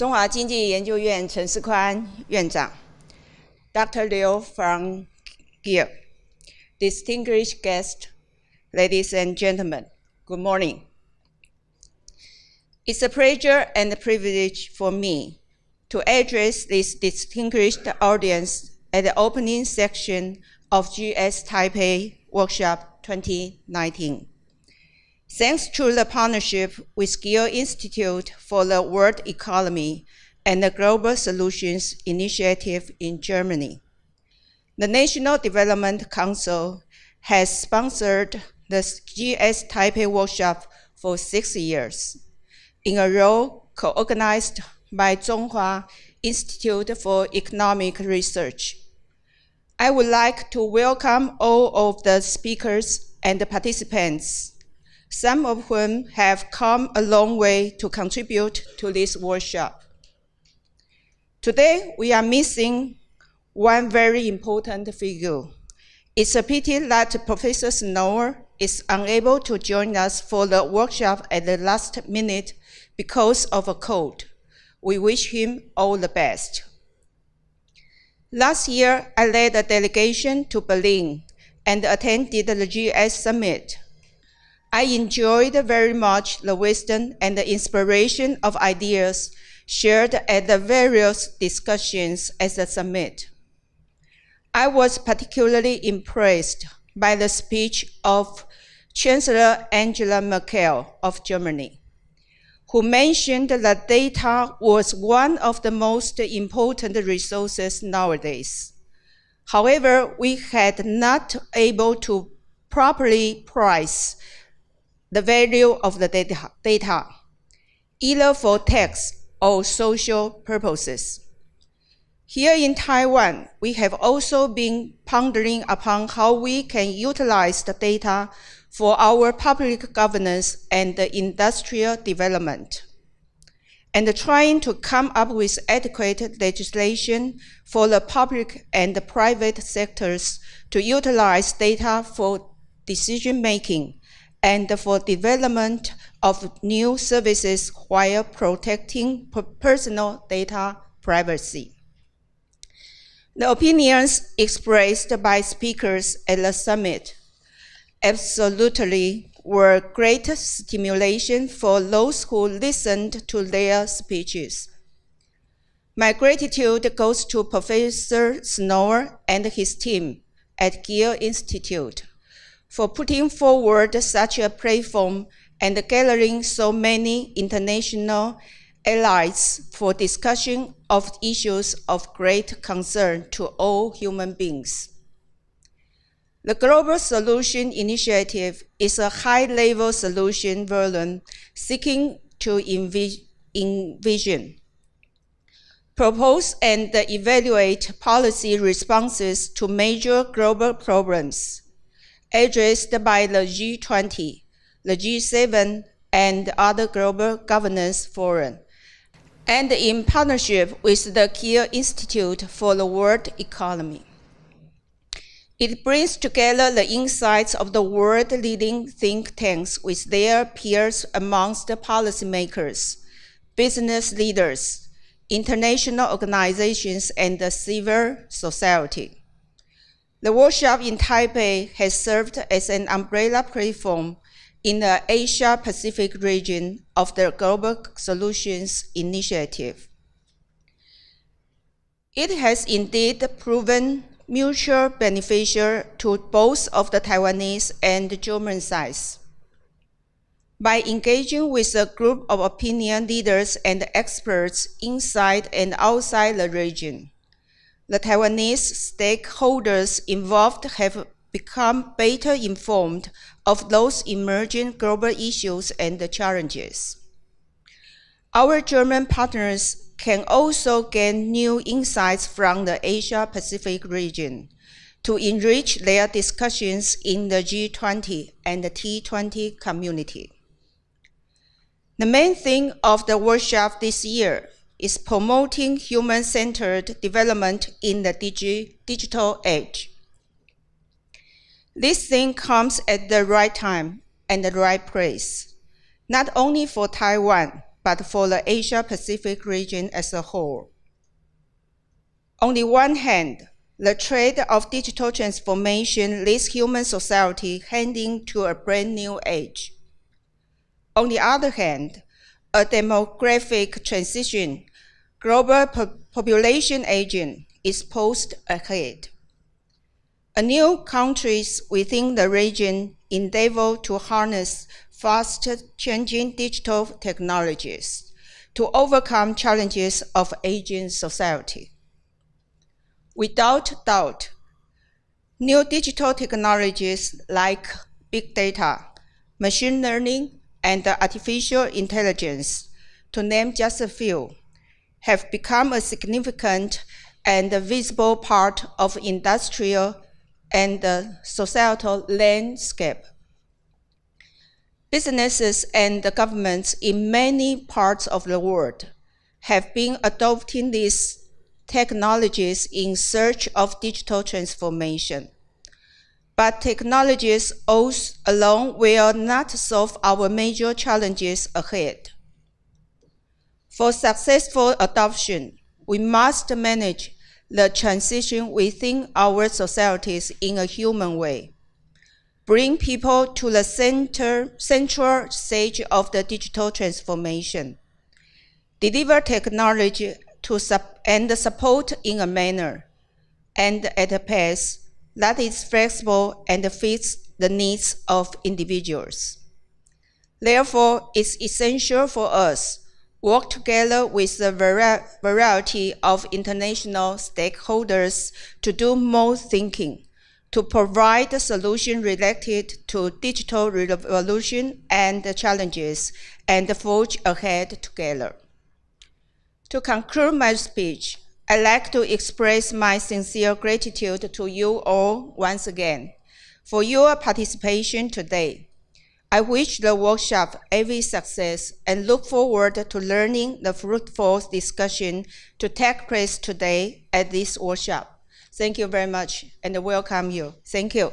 中华经济研究院陈世宽院长 Dr. Liu from here, distinguished guests, ladies and gentlemen, good morning. It's a pleasure and a privilege for me to address this distinguished audience at the opening section of GS Taipei Workshop 2019. Thanks to the partnership with Gill Institute for the World Economy and the Global Solutions Initiative in Germany, the National Development Council has sponsored the GS Taipei Workshop for 6 years, in a role co-organized by Zhonghua Institute for Economic Research. I would like to welcome all of the speakers and the participants, some of whom have come a long way to contribute to this workshop. Today, we are missing one very important figure. It's a pity that Professor Snower is unable to join us for the workshop at the last minute because of a cold. We wish him all the best. Last year, I led a delegation to Berlin and attended the GS Summit. I enjoyed very much the wisdom and the inspiration of ideas shared at the various discussions at the summit. I was particularly impressed by the speech of Chancellor Angela Merkel of Germany, who mentioned that data was one of the most important resources nowadays. However, we had not able to properly price the value of the data, either for tax or social purposes. Here in Taiwan, we have also been pondering upon how we can utilize the data for our public governance and industrial development, and trying to come up with adequate legislation for the public and the private sectors to utilize data for decision-making and for development of new services while protecting personal data privacy. The opinions expressed by speakers at the summit absolutely were great stimulation for those who listened to their speeches. My gratitude goes to Professor Snower and his team at Gill Institute for putting forward such a platform and gathering so many international allies for discussion of issues of great concern to all human beings. The Global Solution Initiative is a high-level solution volume seeking to envision, propose, and evaluate policy responses to major global problems addressed by the G20, the G7, and other global governance forums, and in partnership with the Gill Institute for the World Economy. It brings together the insights of the world-leading think tanks with their peers amongst the policymakers, business leaders, international organizations, and the civil society. The workshop in Taipei has served as an umbrella platform in the Asia-Pacific region of the Global Solutions Initiative. It has indeed proven mutually beneficial to both of the Taiwanese and German sides. By engaging with a group of opinion leaders and experts inside and outside the region, the Taiwanese stakeholders involved have become better informed of those emerging global issues and challenges. Our German partners can also gain new insights from the Asia-Pacific region to enrich their discussions in the G20 and the T20 community. The main theme of the workshop this year is promoting human-centered development in the digital age. This thing comes at the right time and the right place, not only for Taiwan, but for the Asia-Pacific region as a whole. On the one hand, the trend of digital transformation leads human society heading to a brand new age. On the other hand, a demographic transition, global population aging is posed ahead. New countries within the region endeavor to harness fast-changing digital technologies to overcome challenges of aging society. Without doubt, new digital technologies like big data, machine learning, and artificial intelligence, to name just a few, have become a significant and visible part of industrial and societal landscape. Businesses and governments in many parts of the world have been adopting these technologies in search of digital transformation. But technologies alone will not solve our major challenges ahead. For successful adoption, we must manage the transition within our societies in a human way. Bring people to the central stage of the digital transformation. Deliver technology and support in a manner and at a pace that is flexible and fits the needs of individuals. Therefore, it's essential for us to work together with a variety of international stakeholders to do more thinking, to provide a solution related to digital revolution and the challenges, and forge ahead together. To conclude my speech, I'd like to express my sincere gratitude to you all once again for your participation today. I wish the workshop every success and look forward to learning the fruitful discussion to take place today at this workshop. Thank you very much and welcome you. Thank you.